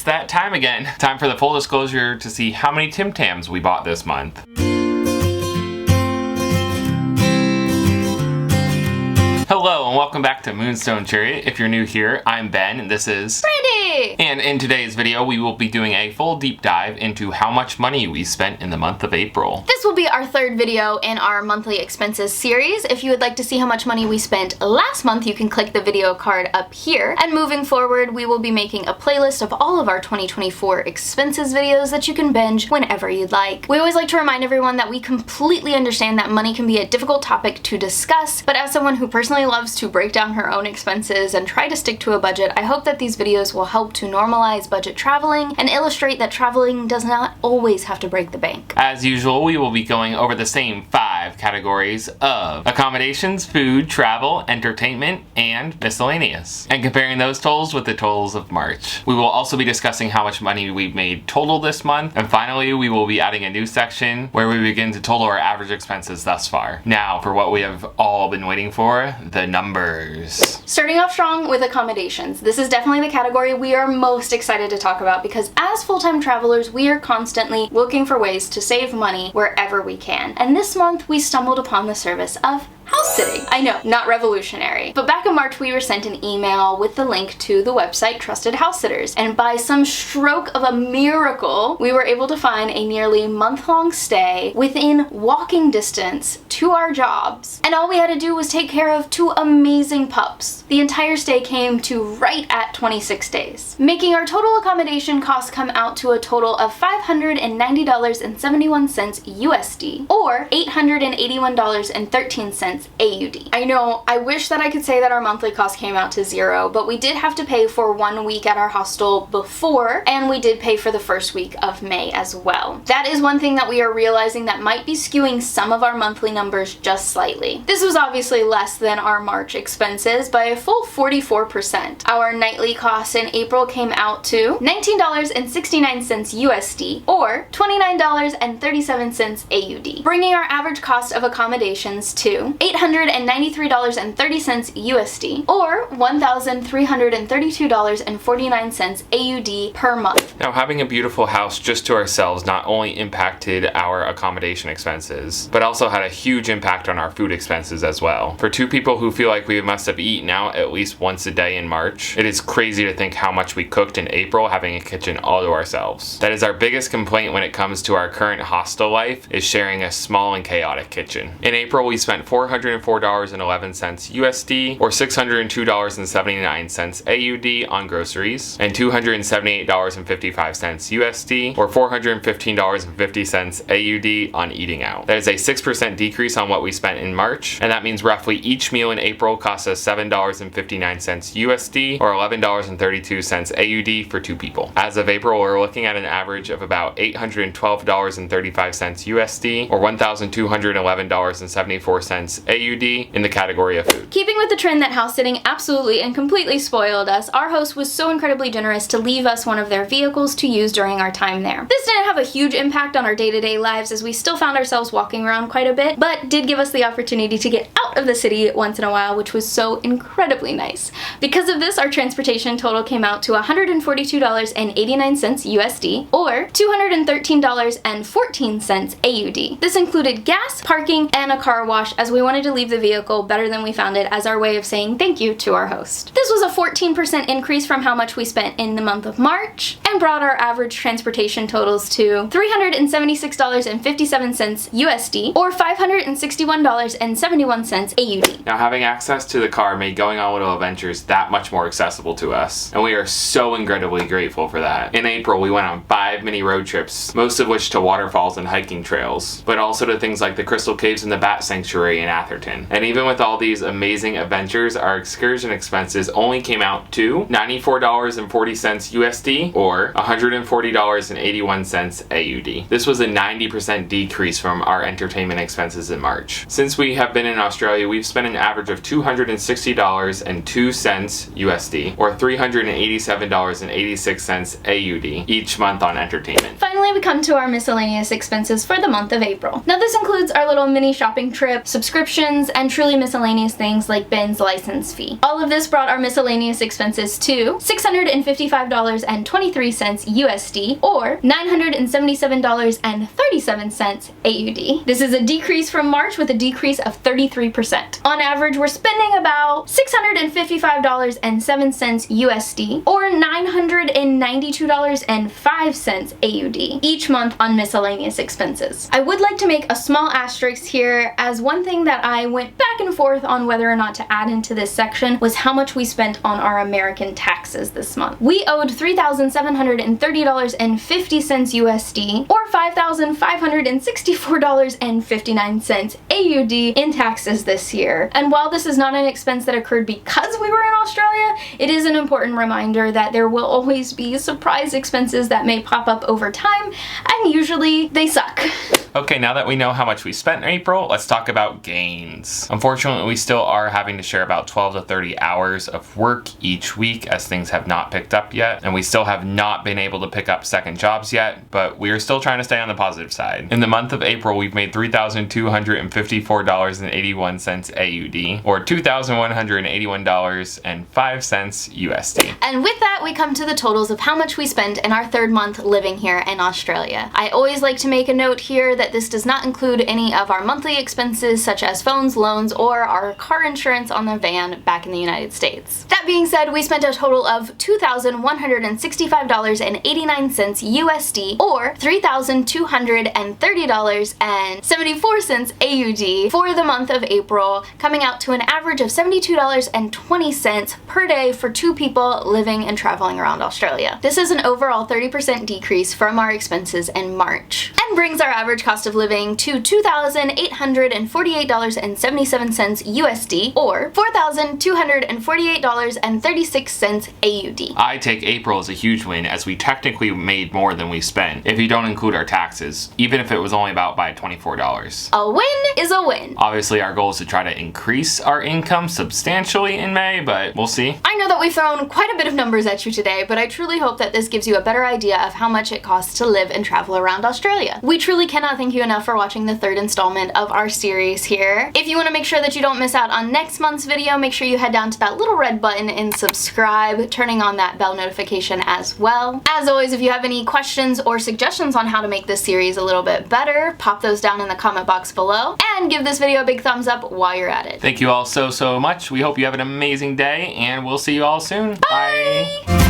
It's that time again. Time for the full disclosure to see how many Tim Tams we bought this month. Hello and welcome back to Moonstone Chariot. If you're new here, I'm Ben and this is Brandy! And in today's video, we will be doing a full deep dive into how much money we spent in the month of April. This will be our third video in our monthly expenses series. If you would like to see how much money we spent last month, you can click the video card up here. And moving forward, we will be making a playlist of all of our 2024 expenses videos that you can binge whenever you'd like. We always like to remind everyone that we completely understand that money can be a difficult topic to discuss, but as someone who personally loves to break down her own expenses and try to stick to a budget, I hope that these videos will help to normalize budget traveling and illustrate that traveling does not always have to break the bank. As usual, we will be going over the same 5 categories of accommodations, food, travel, entertainment, and miscellaneous, and comparing those totals with the totals of March. We will also be discussing how much money we've made total this month, and finally we will be adding a new section where we begin to total our average expenses thus far. Now for what we have all been waiting for, the numbers. Starting off strong with accommodations. This is definitely the category we are most excited to talk about because as full-time travelers, we are constantly looking for ways to save money wherever we can. And this month, we stumbled upon the service of house sitting. I know, not revolutionary. But back in March, we were sent an email with the link to the website Trusted House Sitters. And by some stroke of a miracle, we were able to find a nearly month-long stay within walking distance to our jobs. And all we had to do was take care of 2 amazing pups. The entire stay came to right at 26 days, making our total accommodation costs come out to a total of $590.71 USD, or $881.13 AUD. I know, I wish that I could say that our monthly cost came out to 0, but we did have to pay for 1 week at our hostel before, and we did pay for the first week of May as well. That is one thing that we are realizing that might be skewing some of our monthly numbers just slightly. This was obviously less than our March expenses by a full 44%. Our nightly costs in April came out to $19.69 USD, or $29.37 AUD, bringing our average cost of accommodations to $893.30 USD, or $1,332.49 AUD per month. Now, having a beautiful house just to ourselves not only impacted our accommodation expenses, but also had a huge impact on our food expenses as well. For 2 people who feel like we must have eaten out at least once a day in March, it is crazy to think how much we cooked in April having a kitchen all to ourselves. That is our biggest complaint when it comes to our current hostel life, is sharing a small and chaotic kitchen. In April, we spent $404.11 USD, or $602.79 AUD on groceries, and $278.55 USD, or $415.50 AUD on eating out. That is a 6% decrease on what we spent in March, and that means roughly each meal in April cost us $7.59 USD, or $11.32 AUD for 2 people. As of April, we're looking at an average of about $812.35 USD, or $1,211.74 AUD in the category of food. Keeping with the trend that house sitting absolutely and completely spoiled us, our host was so incredibly generous to leave us one of their vehicles to use during our time there. This didn't have a huge impact on our day-to-day lives as we still found ourselves walking around quite a bit, but did give us the opportunity to get out of the city once in a while, which was so incredibly nice. Because of this, our transportation total came out to $142.89 USD, or $213.14 AUD. This included gas, parking, and a car wash, as we wanted to leave the vehicle better than we found it as our way of saying thank you to our host. This was a 14% increase from how much we spent in the month of March, and brought our average transportation totals to $376.57 USD, or $561.71 AUD. Now, having access to the car made going on little adventures that much more accessible to us, and we are so incredibly grateful for that. In April, we went on 5 mini road trips, most of which to waterfalls and hiking trails, but also to things like the Crystal Caves and the Bat Sanctuary in Atherton. And even with all these amazing adventures, our excursion expenses only came out to $94.40 USD, or $140.81 AUD. This was a 90% decrease from our entertainment expenses in March. Since we have been in Australia, we've spent an average of $260.02 USD, or $387.86 AUD each month on entertainment. Finally, we come to our miscellaneous expenses for the month of April. Now this includes our little mini shopping trip, subscription subscriptions, and truly miscellaneous things like Ben's license fee. All of this brought our miscellaneous expenses to $655.23 USD, or $977.37 AUD. This is a decrease from March with a decrease of 33%. On average, we're spending about $655.07 USD, or $992.05 AUD each month on miscellaneous expenses. I would like to make a small asterisk here, as one thing that I went back and forth on whether or not to add into this section was how much we spent on our American taxes this month. We owed $3,730.50 USD, or $5,564.59 AUD in taxes this year. And while this is not an expense that occurred because we were in Australia, it is an important reminder that there will always be surprise expenses that may pop up over time, and usually they suck. Okay, now that we know how much we spent in April, let's talk about gains. Unfortunately, we still are having to share about 12 to 30 hours of work each week, as things have not picked up yet, and we still have not been able to pick up second jobs yet, but we are still trying to stay on the positive side. In the month of April, we've made $3,254.81 AUD, or $2,181.05 USD. And with that, we come to the totals of how much we spent in our third month living here in Australia. I always like to make a note here that this does not include any of our monthly expenses such as phones, loans, or our car insurance on the van back in the United States. That being said, we spent a total of $2,165.89 USD, or $3,230.74 AUD for the month of April, coming out to an average of $72.20 per day for two people living and traveling around Australia. This is an overall 30% decrease from our expenses in March, and brings our average cost of living to $2,848.77 USD, or $4,248.36 AUD. I take April as a huge win, as we technically made more than we spent, if you don't include our taxes, even if it was only about by $24. A win is a win. Obviously, our goal is to try to increase our income substantially in May, but we'll see. I know that we've thrown quite a bit of numbers at you today, but I truly hope that this gives you a better idea of how much it costs to live and travel around Australia. We truly cannot thank you enough for watching the third installment of our series here. If you want to make sure that you don't miss out on next month's video, make sure you head down to that little red button and subscribe, turning on that bell notification as well. As always, if you have any questions or suggestions on how to make this series a little bit better, pop those down in the comment box below, and give this video a big thumbs up while you're at it. Thank you all so much. We hope you have an amazing day, and we'll see you all soon. Bye!